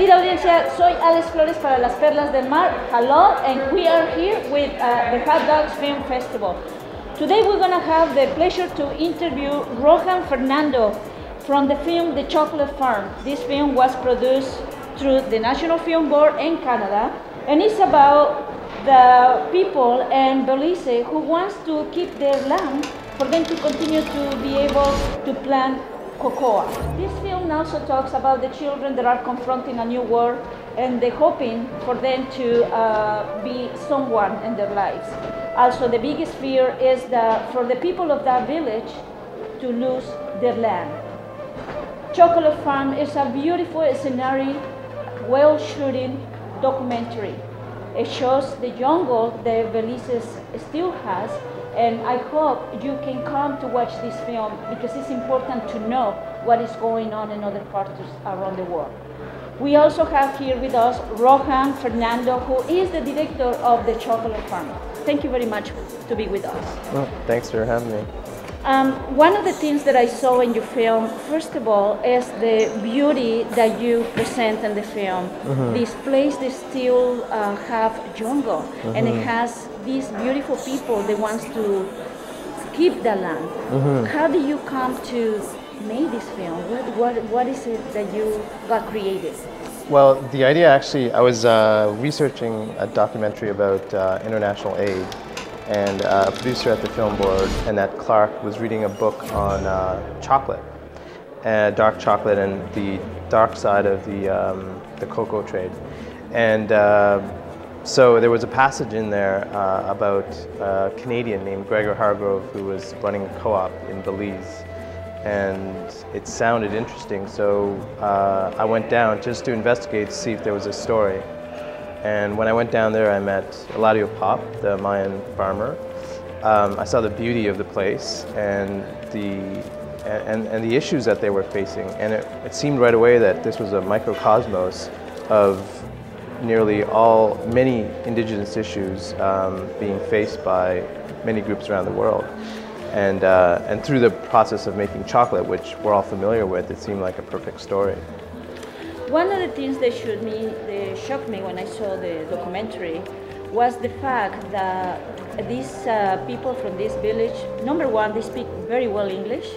Querida audiencia, soy Alex Flores para Las Perlas del Mar. Hello, and we are here with the HotDocs Film Festival. Today we're going to have the pleasure to interview Rohan Fernando from the film The Chocolate Farm. This film was produced through the National Film Board in Canada, and it's about the people in Belize who wants to keep their land for them to continue to be able to plant cocoa. This film also talks about the children that are confronting a new world and they're hoping for them to be someone in their lives. Also, the biggest fear is that for the people of that village to lose their land. Chocolate Farm is a beautiful scenario, well-shooting documentary. It shows the jungle that Belize still has, and I hope you can come to watch this film because it's important to know what is going on in other parts around the world. We also have here with us Rohan Fernando, who is the director of The Chocolate Farm. Thank you very much to be with us. Well, thanks for having me. One of the things that I saw in your film, first of all, is the beauty that you present in the film. This place, they still have jungle, and it has these beautiful people that wants to keep the land. How do you come to make this film? What is it that you got created? Well, the idea actually, I was researching a documentary about international aid, and a producer at the film board, Annette Clark, was reading a book on chocolate, dark chocolate, and the dark side of the cocoa trade. And so there was a passage in there about a Canadian named Gregor Hargrove who was running a co-op in Belize. And it sounded interesting, so I went down just to investigate to see if there was a story. And when I went down there, I met Eladio Pop, the Mayan farmer. I saw the beauty of the place and the issues that they were facing. And it seemed right away that this was a microcosmos of many indigenous issues being faced by many groups around the world. And through the process of making chocolate, which we're all familiar with, it seemed like a perfect story. One of the things that shocked me when I saw the documentary was the fact that these people from this village, number one, they speak very well English,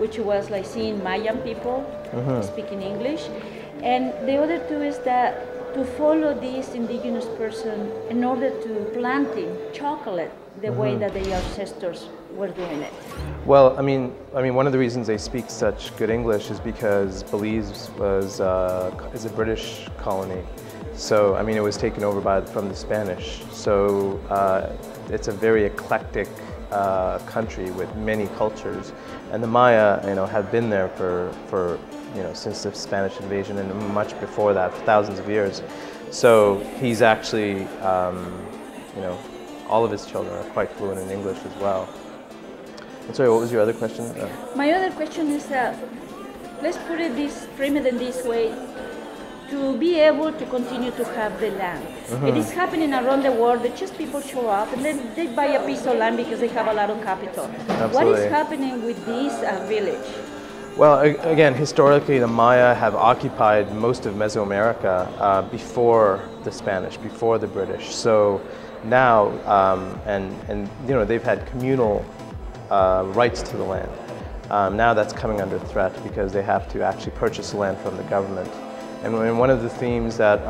which was like seeing Mayan people speaking English. And the other two is that to follow this indigenous person in order to planting chocolate the way that their ancestors were doing it. Well, I mean, one of the reasons they speak such good English is because Belize is a British colony. So, I mean, it was taken over from the Spanish. So, it's a very eclectic country with many cultures, and the Maya, have been there for since the Spanish invasion and much before that, for thousands of years. So, he's actually, all of his children are quite fluent in English as well. I'm sorry, what was your other question? My other question is that, let's frame it in this way, to be able to continue to have the land. It is happening around the world that just people show up and then they buy a piece of land because they have a lot of capital. Absolutely. What is happening with this village? Well, again, historically the Maya have occupied most of Mesoamerica before the Spanish, before the British. So now, they've had communal rights to the land. Now that's coming under threat because they have to actually purchase the land from the government. And one of the themes that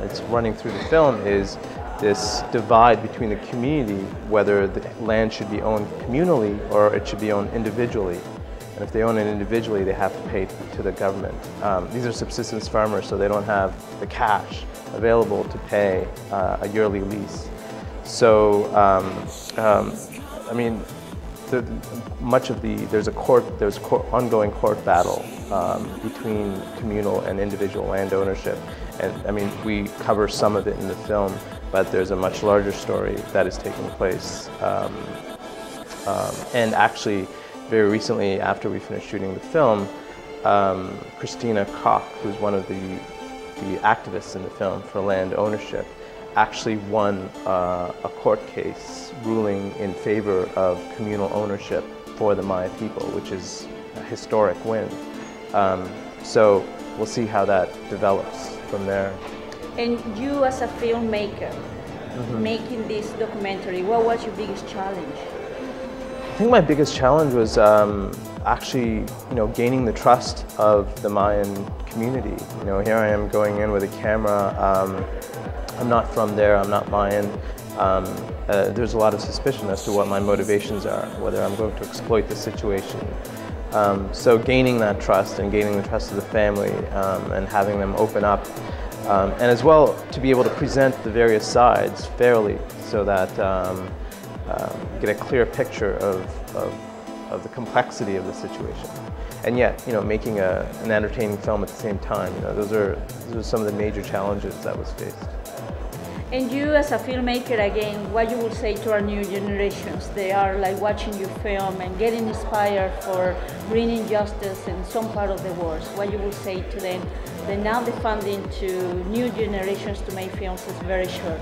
it's running through the film is this divide between the community, whether the land should be owned communally or it should be owned individually. And if they own it individually, they have to pay to the government. These are subsistence farmers, so they don't have the cash available to pay a yearly lease. So, I mean, there's ongoing court battle between communal and individual land ownership, and I mean we cover some of it in the film, but there's a much larger story that is taking place. And actually, very recently, after we finished shooting the film, Christina Koch, who's one of the activists in the film for land ownership, actually won a court case ruling in favor of communal ownership for the Maya people, which is a historic win. So we'll see how that develops. from there. And you as a filmmaker, making this documentary, what was your biggest challenge? I think my biggest challenge was actually, gaining the trust of the Mayan community. Here I am going in with a camera. I'm not from there. I'm not Mayan. There's a lot of suspicion as to what my motivations are, whether I'm going to exploit the situation. So gaining that trust and gaining the trust of the family and having them open up, and as well to be able to present the various sides fairly, so that get a clear picture of the complexity of the situation, and yet making an entertaining film at the same time. Those are some of the major challenges that was faced. And you as a filmmaker, again, what you would say to our new generations? They are like watching your film and getting inspired for bringing justice in some part of the world. What you would say to them? That now the funding to new generations to make films is very short.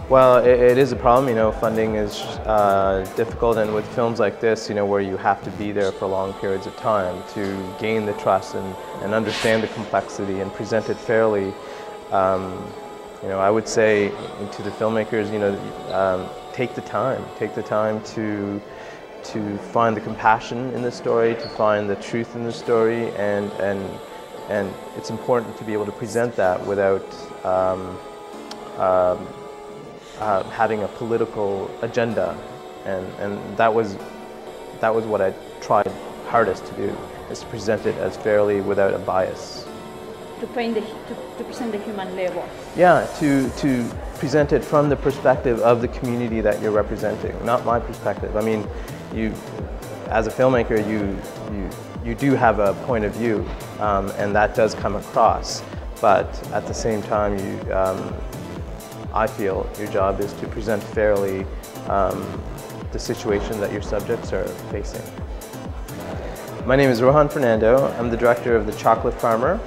Well, it is a problem. Funding is difficult, and with films like this, where you have to be there for long periods of time to gain the trust and understand the complexity and present it fairly. I would say to the filmmakers, take the time to find the compassion in the story, to find the truth in the story, and it's important to be able to present that without having a political agenda, and that was what I tried hardest to do, is to present it as fairly without a bias. To present the human level. Yeah, to present it from the perspective of the community that you're representing, not my perspective. I mean, you, as a filmmaker, you do have a point of view, and that does come across. But at the same time, I feel your job is to present fairly the situation that your subjects are facing. My name is Rohan Fernando. I'm the director of The Chocolate Farmer,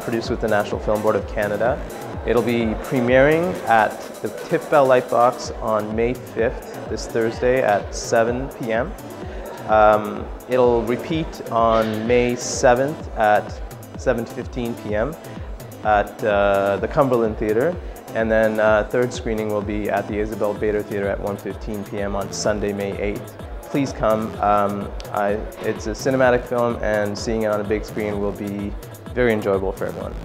produced with the National Film Board of Canada. It'll be premiering at the Tip Bell Lightbox on May 5th, this Thursday at 7 p.m. It'll repeat on May 7th at 7:15 p.m. at the Cumberland Theatre. And then third screening will be at the Isabel Bader Theatre at 1:15 p.m. on Sunday, May 8th. Please come. It's a cinematic film, and seeing it on a big screen will be very enjoyable for everyone.